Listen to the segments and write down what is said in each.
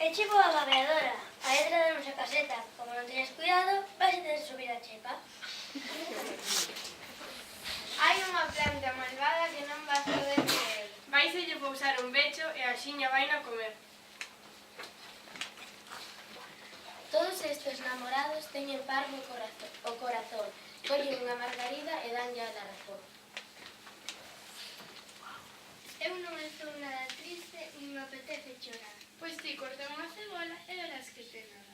Que chepo a babeadora. A edra da nosa caseta. Como non tenes cuidado, vais a ter que subir a chepa. Hai unha planta malvada que non vas poder creer. Vaiselle pousar un becho e a xiña vaina comer. Todos estes namorados teñen parvo o corazón. Collen unha margarida e danlle a la razón. Eu non estou nada triste, nin me apetece chorar. Pois ti corta unha cebola e verás que te nada.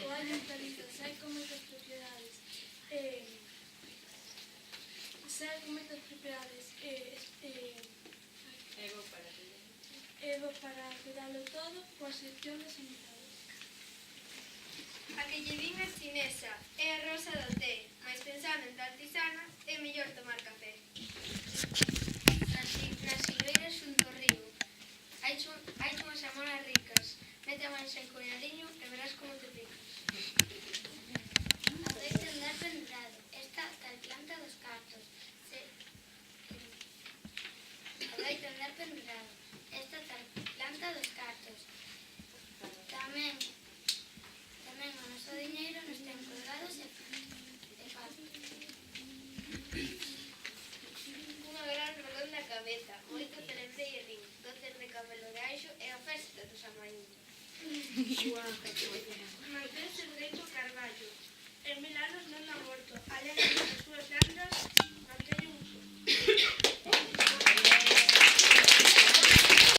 O allo hortaliza sai con moitas propiedades. Sai con moitas propiedades. É bo para cuidalo todo coa sección de sanidade. A que lle din a chinesa é a rosa do té, mais pensando en tal tisana é mellor tomar café. Nas silveiras xunto ao río hai unhas amoras ricas. Mete a manxa en coñadiño e verás como te picas. Adoita andar pendurado. Esta tal planta dos cartos. Adoita andar pendurado. Esta tal planta dos cartos. Tamén o noso diñeiro nos ten colgados e faltos. Unha gran redonda cabeza, moito celebrei e rin, doces de cabelo de anxo e a festa dos amaíños. Mantense dereito ao carballo. En 1000 anos non ha morto. Alegre das súas andas, manteñen un